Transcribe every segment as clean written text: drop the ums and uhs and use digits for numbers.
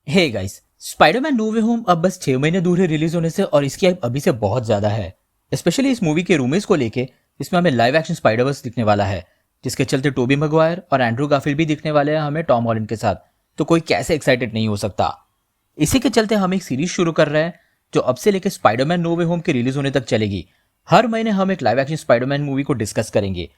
Hey guys, Spiderman no वे home अब बस 6 महीने दूर है रिलीज होने से और इसकी हाइप अभी से बहुत ज्यादा है। स्पेशली इस मूवी के रूमेज को लेके, इसमें हमें लाइव एक्शन स्पाइडरवर्स दिखने वाला है, जिसके चलते टोबी मैगवायर और एंड्रू गारफील्ड भी दिखने वाले हैं हमें टॉम हॉलैंड के साथ। तो कोई कैसे एक्साइटेड नहीं हो सकता। इसी के चलते हम एक सीरीज शुरू कर रहे हैं जो अब से लेकर स्पाइडरमैन नो वे होम के रिलीज होने तक चलेगी। हर महीने हम एक लाइव एक्शन स्पाइडरमैन मूवी को डिस्कस करेंगे।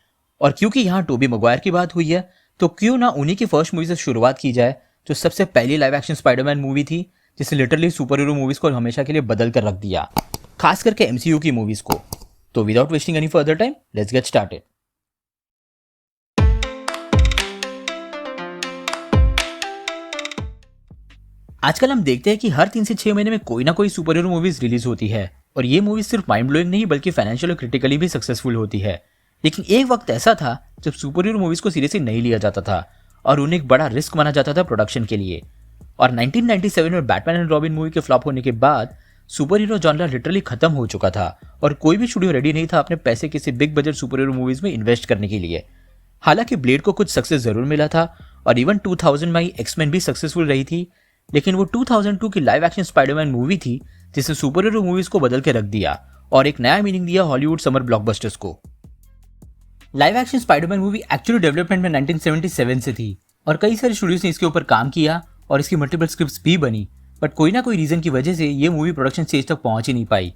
और क्योंकि यहाँ टोबी मैगवायर की बात हुई है, तो क्यों ना उन्हीं की फर्स्ट मूवी से शुरुआत की जाए, जो सबसे पहली लाइव एक्शन स्पाइडरमैन मूवी थी, जिसने लिटरली सुपर हीरो मूवीज को हमेशा के लिए बदल कर रख दिया, खास करके एमसीयू की मूवीज को। तो without wasting any further time, let's get started. आजकल हम देखते हैं कि हर 3 से 6 महीने में कोई ना कोई सुपर हीरो मूवीज रिलीज होती है, और ये मूवीज सिर्फ माइंड ब्लोइंग नहीं बल्कि फाइनेंशियल और क्रिटिकली भी सक्सेसफुल होती है। लेकिन एक वक्त ऐसा था जब सुपर हीरो मूवीज को सीरियसली नहीं लिया जाता था और उन्हें एक बड़ा रिस्क माना जाता था प्रोडक्शन के लिए। और 1997 में बैटमैन एंड रॉबिन मूवी के फ्लॉप होने के बाद सुपर हीरो जॉनरा लिटरली खत्म हो चुका था और कोई भी स्टूडियो रेडी नहीं था अपने पैसे किसी big budget super hero movies में इन्वेस्ट करने के लिए। हालांकि ब्लेड को कुछ सक्सेस जरूर मिला था और इवन 2000 में एक्समैन भी सक्सेसफुल रही थी, लेकिन वो 2002 की लाइव एक्शन स्पाइडरमैन मूवी थी जिसने सुपर हीरो मूवीज को बदल के रख दिया और एक नया मीनिंग दिया हॉलीवुड समर ब्लॉकबस्टर्स को। Live action Spiderman movie actually development में 1977 से थी और कई सारे स्टूडियोज ने इसके ऊपर काम किया और इसकी मल्टीपल स्क्रिप्ट्स भी बनी, बट कोई ना कोई रीजन की वजह से ये मूवी प्रोडक्शन स्टेज तक पहुंच ही नहीं पाई।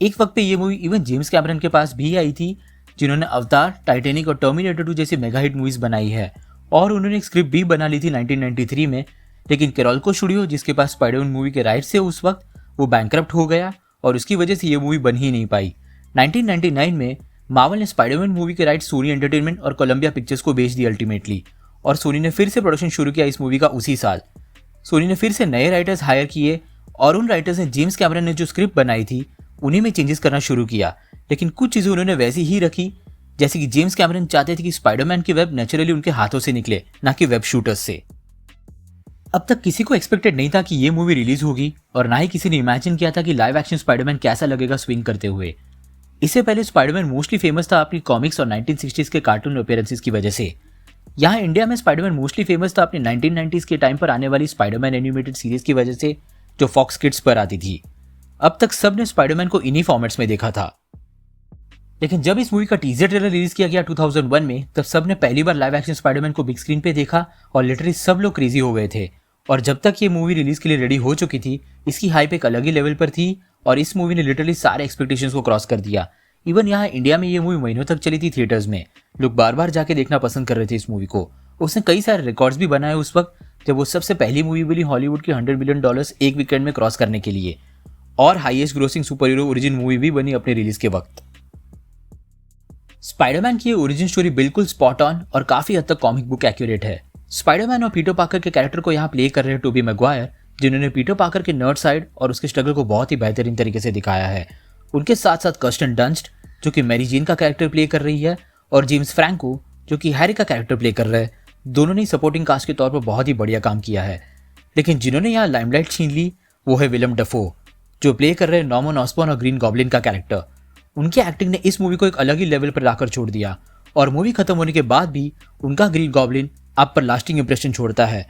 एक वक्त पे ये मूवी इवन जेम्स कैमरन के पास भी आई थी, जिन्होंने अवतार, टाइटैनिक और टर्मिनेटर 2 जैसी मेगा हिट मूवीज बनाई है, और उन्होंने एक स्क्रिप्ट भी बना ली थी 1993 में। लेकिन केरोल्को स्टूडियो, जिसके पास स्पाइडरमैन मूवी के राइट्स थे उस वक्त, वो बैंकरप्ट हो गया और उसकी वजह से ये मूवी बन ही नहीं पाई। 1999 में मार्वल ने स्पाइडरमैन मूवी के राइट्स सोनी एंटरटेनमेंट और कोलंबिया पिक्चर्स को बेच दी अल्टीमेटली, और सोनी ने फिर से प्रोडक्शन शुरू किया इस मूवी का उसी साल। सोनी ने फिर से नए राइटर्स हायर किए और उन राइटर्स ने जेम्स कैमरन ने जो स्क्रिप्ट बनाई थी उन्हीं में चेंजेस करना शुरू किया, लेकिन कुछ चीज़ें उन्होंने वैसी ही रखी, जैसे कि जेम्स कैमरन चाहते थे कि स्पाइडरमैन के वेब नेचुरली उनके हाथों से निकले, ना कि वेब शूटर्स से। अब तक किसी को एक्सपेक्टेड नहीं था कि ये मूवी रिलीज होगी और ना ही किसी ने इमेजिन किया था कि लाइव एक्शन स्पाइडरमैन कैसा लगेगा स्विंग करते हुए। इससे पहले स्पाइडरमैन मोस्टली फेमस था अपनी कॉमिक्स और 1960s के कार्टून अपीयरेंसेस की वजह से। यहाँ इंडिया में स्पाइडरमैन मोस्टली फेमस था अपनी 1990s के टाइम पर आने वाली स्पाइडरमैन एनिमेटेड सीरीज की वजह से, जो फॉक्स किड्स पर आती थी। अब तक सबने स्पाइडरमैन को इन्हीं फॉर्मेट्स में देखा था, लेकिन जब इस मूवी का टीजर ट्रेलर रिलीज किया गया 2001 में, तब सबने पहली बार लाइव एक्शन स्पाइडरमैन को बिग स्क्रीन पे देखा और लिटरली सब लोग क्रेजी हो गए थे। और जब तक ये मूवी रिलीज के लिए रेडी हो चुकी थी, इसकी हाइप एक अलग ही लेवल पर थी और इस मूवी ने लिटरली सारे एक्सपेक्टेशंस को क्रॉस कर दिया। इवन यहाँ इंडिया में ये मूवी महीनों तक चली थी थिएटर्स में, लोग बार बार जाके देखना पसंद कर रहे थे इस मूवी को। उसने कई सारे रिकॉर्ड्स भी बनाए उस वक्त, जब वो सबसे पहली मूवी बनी हॉलीवुड की $100 मिलियन एक वीकेंड में क्रॉस करने के लिए, और highest grossing super hero origin movie भी बनी अपने रिलीज के वक्त। स्पाइडरमैन की ओरिजिन स्टोरी बिल्कुल स्पॉट ऑन और काफी हद तक कॉमिक बुक एक्यूरेट है। स्पाइडरमैन और पीटर पार्कर के कैरेक्टर को यहाँ प्ले कर रहे हैं टोबी मैगवायर, जिन्होंने पीटर पार्कर के नर्ड साइड और उसके स्ट्रगल को बहुत ही बेहतरीन तरीके से दिखाया है। उनके साथ साथ कर्स्टन डंस्ट, जो कि मैरी जेन का कैरेक्टर प्ले कर रही है, और जेम्स फ्रैंको, जो कि हैरी का कैरेक्टर प्ले कर रहे हैं, दोनों ने सपोर्टिंग कास्ट के तौर पर बहुत ही बढ़िया काम किया है। लेकिन जिन्होंने यहाँ लाइमलाइट छीन ली वो है विलियम डफो, जो प्ले कर रहे हैं नॉर्मन ऑसबॉर्न और ग्रीन गॉब्लिन का कैरेक्टर। उनकी एक्टिंग ने इस मूवी को एक अलग ही लेवल पर लाकर छोड़ दिया और मूवी खत्म होने के बाद भी उनका ग्रीन गॉब्लिन आप पर लास्टिंग इंप्रेशन छोड़ता है।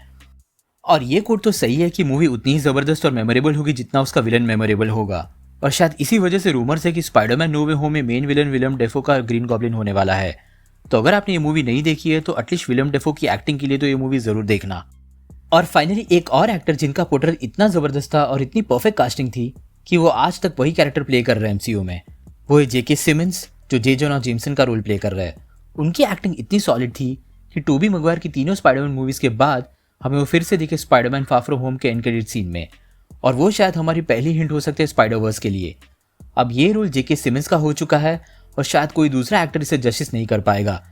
और ये कोट तो सही है कि मूवी उतनी ही जबरदस्त और मेमोरेबल होगी जितना उसका विलन मेमोरेबल होगा, और शायद इसी वजह से रूमर्स है कि स्पाइडरमैन नो वे होम में मेन विलन विलियम डेफो का ग्रीन गॉब्लिन होने वाला है। तो अगर आपने ये मूवी नहीं देखी है तो एटलीस्ट विलियम डेफो की एक्टिंग के लिए तो ये मूवी जरूर देखना। और फाइनली एक और एक्टर जिनका पोर्ट्रेट इतना जबरदस्त था और इतनी परफेक्ट कास्टिंग थी कि वो आज तक वही कैरेक्टर प्ले कर रहे हैं एमसीयू में, वो है जेके सिमंस, जो जे जोना जेमसन का रोल प्ले कर रहे हैं। उनकी एक्टिंग इतनी सॉलिड थी कि टोबी मैगवायर की तीनों स्पाइडरमैन मूवीज के बाद हमें वो फिर से दिखे स्पाइडरमैन फार फ्रॉम होम के एंड क्रेडिट सीन में, और वो शायद हमारी पहली हिंट हो सकते हैं स्पाइडरवर्स के लिए। अब ये रोल जेके सिमंस का हो चुका है और शायद कोई दूसरा एक्टर इसे जस्टिस नहीं कर पाएगा,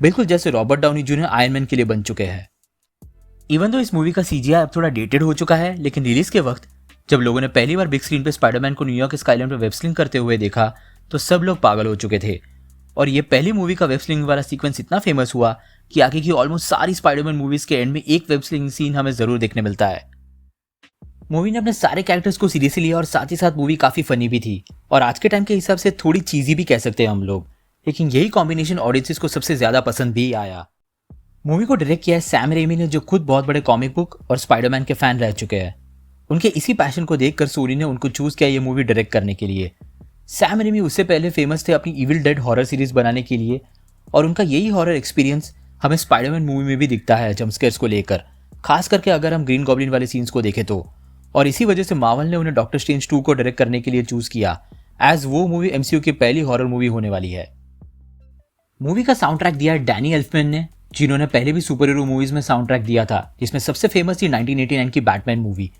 बिल्कुल जैसे Robert Downey junior iron man के लिए बन चुके हैं। इवन तो इस मूवी का सीजीआई अब थोड़ा डेटेड हो चुका है, लेकिन रिलीज के वक्त जब लोगों ने पहली बार बिग स्क्रीन पे स्पाइडरमैन को न्यूयॉर्क स्काईलाइन पर वेब स्लिंग करते हुए देखा तो सब लोग पागल हो चुके थे। और ये पहली मूवी का वेब स्लिंग वाला सीक्वेंस इतना फेमस हुआ कि आगे की ऑलमोस्ट सारी स्पाइडरमैन मूवीज के एंड में एक वेब स्लिंग सीन हमें जरूर देखने मिलता है। मूवी ने अपने सारे कैरेक्टर्स को सीरियसली लिया और साथ ही साथ मूवी काफी फनी भी थी और आज के टाइम के हिसाब से थोड़ी चीजी भी कह सकते हैं हम लोग, लेकिन यही कॉम्बिनेशन ऑडियंसेस को सबसे ज्यादा पसंद भी आया। मूवी को डायरेक्ट किया है सैम रेमी ने, जो खुद बहुत बड़े कॉमिक बुक और स्पाइडरमैन के फैन रह चुके हैं। उनके इसी पैशन को देखकर सोनी ने उनको चूज किया ये मूवी डायरेक्ट करने के लिए। सैम रेमी उससे पहले फेमस थे अपनी इविल डेड हॉरर सीरीज बनाने के लिए, और उनका यही हॉरर एक्सपीरियंस हमें स्पाइडरमैन मूवी में भी दिखता है जंपस्केयर्स को लेकर, खास करके अगर हम ग्रीन गॉब्लिन वाले सीन्स को देखें तो। और इसी वजह से मार्वल ने उन्हें डॉक्टर स्ट्रेंज 2 को डायरेक्ट करने के लिए चूज किया, एज वो मूवी एमसीयू की पहली हॉरर मूवी होने वाली है। मूवी का साउंड ट्रैक दिया है डैनी एल्फमैन ने, जिन्होंने पहले भी सुपर हीरो मूवीज में साउंड ट्रैक दिया था, जिसमें सबसे फेमस थी 1989 की बैटमैन मूवी।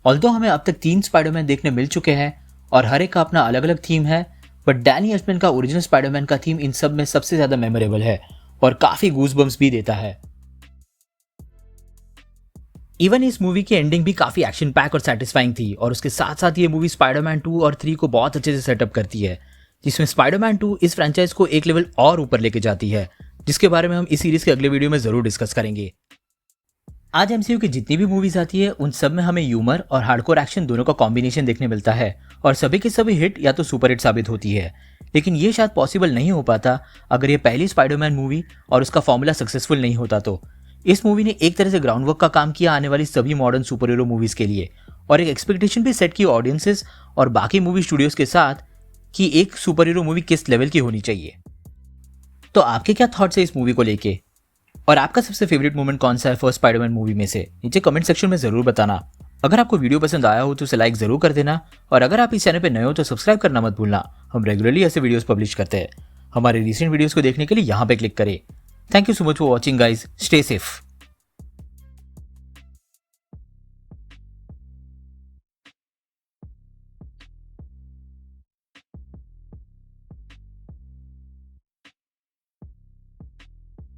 ऑल्दो हमें अब तक 3 स्पाइडरमैन देखने मिल चुके हैं और हर एक का अपना अलग अलग थीम है, बट डैनी एल्फमैन का ओरिजिनल स्पाइडरमैन का थीम इन सब में सबसे ज्यादा मेमोरेबल है और काफी गूज़बम्प्स भी देता है। इवन इस मूवी की एंडिंग भी काफी एक्शन पैक और सेटिस्फाइंग थी, और उसके साथ साथ ये मूवी स्पाइडरमैन 2 और 3 को बहुत अच्छे से सेटअप करती है, जिसमें स्पाइडरमैन 2 इस फ्रेंचाइज को एक लेवल और ऊपर लेके जाती है, जिसके बारे में हम इस सीरीज के अगले वीडियो में जरूर डिस्कस करेंगे। आज एमसीयू की जितनी भी मूवीज आती है उन सब में हमें ह्यूमर और हार्डकोर एक्शन दोनों का कॉम्बिनेशन देखने मिलता है, और सभी की सभी हिट या तो सुपर हिट साबित होती है। लेकिन ये शायद पॉसिबल नहीं हो पाता अगर ये पहली स्पाइडरमैन मूवी और उसका फॉर्मूला सक्सेसफुल नहीं होता तो। इस मूवी ने एक तरह से ग्राउंड वर्क का काम किया आने वाली सभी मॉडर्न सुपर हीरो मूवीज के लिए, और एक एक्सपेक्टेशन भी सेट की ऑडियंसेस और बाकी मूवी स्टूडियोज के साथ कि एक सुपर हीरो मूवी किस लेवल की होनी चाहिए। तो आपके क्या थॉट्स है इस मूवी को लेके, और आपका सबसे फेवरेट मोमेंट कौन सा है फर्स्ट स्पाइडरमैन मूवी में से, नीचे कमेंट सेक्शन में जरूर बताना। अगर आपको वीडियो पसंद आया हो तो उसे लाइक जरूर कर देना, और अगर आप इस चैनल पे नए हो तो सब्सक्राइब करना मत भूलना। हम रेगुलरली ऐसे वीडियोस पब्लिश करते हैं। हमारे रिसेंट वीडियोस को देखने के लिए यहाँ पे क्लिक करें। Thank you so much for watching guys, stay safe.